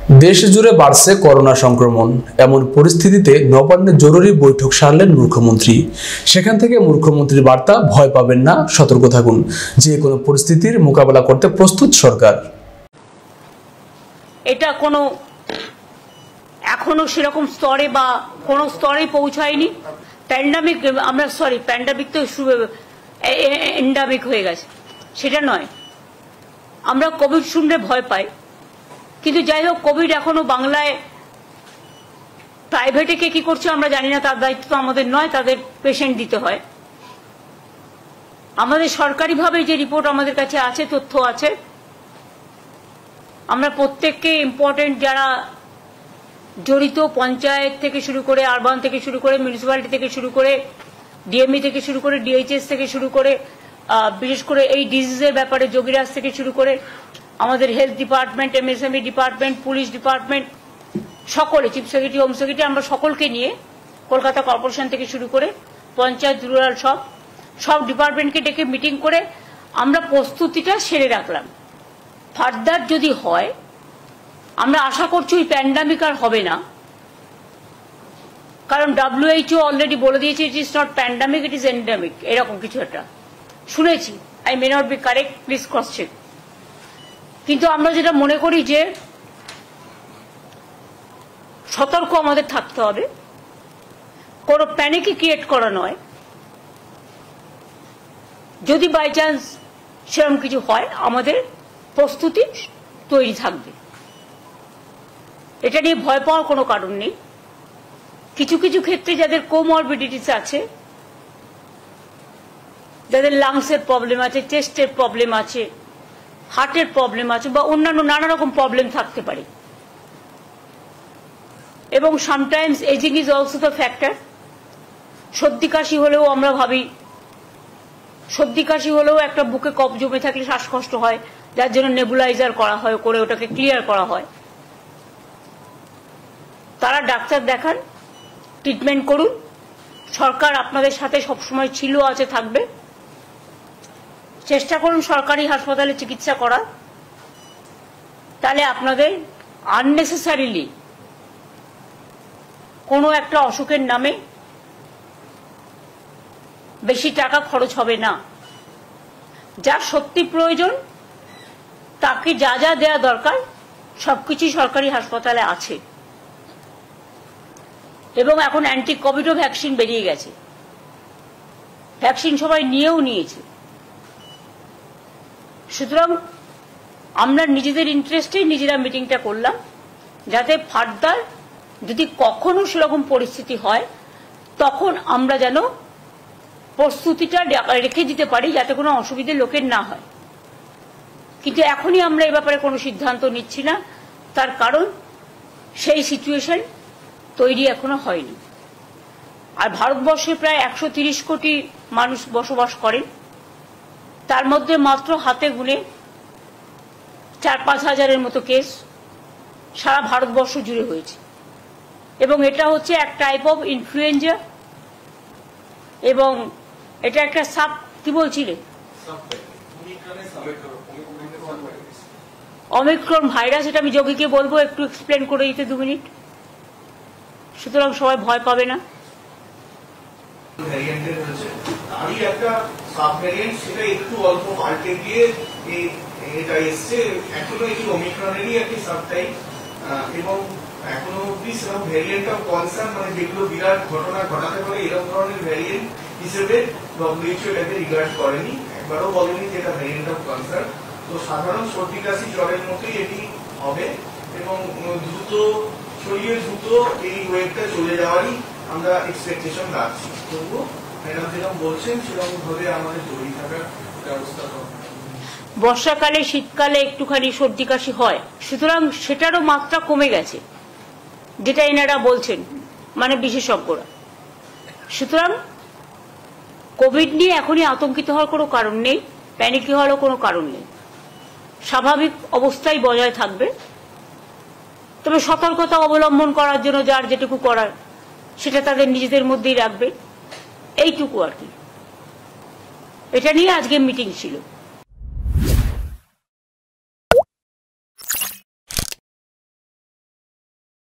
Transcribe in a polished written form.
দেশ জুড়ে বাড়ছে করোনা সংক্রমণ। এমন পরিস্থিতিতে নবান্নে জরুরি বৈঠক সারলেন মুখ্যমন্ত্রী। সেখান থেকে মুখ্যমন্ত্রীর বার্তা, ভয় পাবেন না, সতর্ক থাকুন, যে কোনো পরিস্থিতির মোকাবেলা করতে প্রস্তুত সরকার। এটা কোনো এখনো সেরকম স্তরে বা কোনো স্তরে পৌঁছায়নি। প্যান্ডামিক প্যান্ডামিক তো এন্ডামিক হয়ে গেছে, সেটা নয়। আমরা কোভিড শুনলে ভয় পাই, কিন্তু যাই হোক, কোভিড এখনো বাংলায় প্রাইভেটে কে কি করছে আমরা জানি না, তার দায়িত্ব তো আমাদের নয়, তাদের পেশেন্ট দিতে হয়। আমাদের সরকারিভাবে যে রিপোর্ট আমাদের কাছে আছে, তথ্য আছে, আমরা প্রত্যেককে ইম্পর্টেন্ট যারা জড়িত, পঞ্চায়েত থেকে শুরু করে, আরবান থেকে শুরু করে, মিউনিসিপ্যালিটি থেকে শুরু করে, ডিএমই থেকে শুরু করে, ডিএইচএস থেকে শুরু করে, বিশেষ করে এই ডিজিজের ব্যাপারে যোগীরাজ থেকে শুরু করে, আমাদের health department, MSME department, police department, সকলে, চিফ সেক্রেটারি, হোম সেক্রেটারি, আমরা সকলকে নিয়ে কলকাতা কর্পোরেশন থেকে শুরু করে পঞ্চায়েত, রুরাল, সব ডিপার্টমেন্টকে ডেকে মিটিং করে আমরা প্রস্তুতিটা সেরে রাখলাম। ফার্দার যদি হয়, আমরা আশা করছি ওই প্যান্ডামিক আর হবে না, কারণ WHO অলরেডি বলে দিয়েছে it is not pandemic, it is endemic, এরকম কিছু একটা শুনেছি। I may not be correct, please cross check. কিন্তু আমরা যেটা মনে করি যে সতর্ক আমাদের থাকতে হবে, কোনো প্যানিকই ক্রিয়েট করা নয়। যদি বাই চান্স সেরকম কিছু হয়, আমাদের প্রস্তুতি তৈরি থাকবে, এটা নিয়ে ভয় পাওয়ার কোনো কারণ নেই। কিছু কিছু ক্ষেত্রে যাদের কোমরবিডিটিস আছে, যাদের লাংসের প্রবলেম আছে, চেস্টের প্রবলেম আছে, হার্টের প্রবলেম আছে, বা অন্যান্য নানা রকম প্রবলেম থাকতে পারে, এবং sometimes ageing is also the factor. সর্দি কাশি হলেও আমরা ভাবি, সর্দি কাশি হলেও একটা বুকে কফ জমে থাকলে শ্বাসকষ্ট হয়, যার জন্য নেবুলাইজার করা হয়, করে ওটাকে ক্লিয়ার করা হয়। তারা ডাক্তার দেখান, ট্রিটমেন্ট করুন। সরকার আপনাদের সাথে সবসময় ছিল, আছে, থাকবে। চেষ্টা করুন সরকারি হাসপাতালে চিকিৎসা করা, তাহলে আপনাদের আননেসেসারিলি কোনো একটা অসুখের নামে বেশি টাকা খরচ হবে না। যার সত্যি প্রয়োজন তাকে যা যা দেওয়া দরকার সবকিছুই সরকারি হাসপাতালে আছে, এবং এখন অ্যান্টি কোভিডও ভ্যাকসিন বেরিয়ে গেছে, ভ্যাকসিন সবাই নিয়েছে। সুতরাং আমরা নিজেদের ইন্টারেস্টেই নিজেরা মিটিংটা করলাম, যাতে ফার্দার যদি কখনো সেরকম পরিস্থিতি হয়, তখন আমরা যেন প্রস্তুতিটা রেখে দিতে পারি, যাতে কোনো অসুবিধে লোকের না হয়। কিন্তু এখনই আমরা এ ব্যাপারে কোনো সিদ্ধান্ত নিচ্ছি না, তার কারণ সেই সিচুয়েশন তৈরি এখনো হয়নি। আর ভারতবর্ষে প্রায় 130 কোটি মানুষ বসবাস করেন, তার মধ্যে মাত্র হাতে গুনে 4-5 হাজারের মতো কেস সারা ভারতবর্ষ জুড়ে হয়েছে, এবং এটা হচ্ছে এক টাইপ অফ ইনফ্লুয়েঞ্জা, এবং এটা একটা কি বলছিলে, অমিক্রন ভাইরাস। এটা আমি যোগীকে বলবো একটু এক্সপ্লেন করে দিতে 2 মিনিট, সুতরাং সবাই ভয় পাবে না। একটা সাব ভ্যারিয়েন্ট, সেটা একটু অল্প পাল্টে গিয়ে এটা এসছে, এখনো এই ওমিক্রনেরই একটি সাবটাইপ, এবং এখনো অব্দি সেরকম ভ্যারিয়েন্ট অফ কনসার্ন, মানে যেগুলো বিরাট ঘটনা ঘটাতে পারে, এরকম ধরনের ভ্যারিয়েন্ট হিসেবে WHO এটাকে রিগার্ড করেনি, একবারও বলেনি যে এটা ভ্যারিয়েন্ট অফ কনসার্ন। তো সাধারণ সর্দি কাশি জ্বরের মতোই এটি হবে, এবং দ্রুত ছড়িয়ে দ্রুত এই ওয়েভটা চলে যাওয়ারই আমরা এক্সপেকটেশন রাখছি। তবুও ম্যাডাম যেরকম বলছেন সেরকম ভাবে আমাদের তৈরি থাকার ব্যবস্থা করব। বর্ষাকালে, শীতকালে একটুখানি সর্দি কাশি হয়, সুতরাং সেটারও মাত্রা কমে গেছে, যেটা এনারা বলছেন, মানে বিশেষজ্ঞরা। সুতরাং কোভিড নিয়ে এখনই আতঙ্কিত হওয়ার কোনো কারণ নেই, প্যানিকি হওয়ারও কোনো কারণ নেই। স্বাভাবিক অবস্থায় বজায় থাকবে, তবে সতর্কতা অবলম্বন করার জন্য যার যেটুকু করার সেটা তাদের নিজেদের মধ্যেই রাখবে, এইটুকু আর কি। এটা নিয়ে আজকে মিটিং ছিল।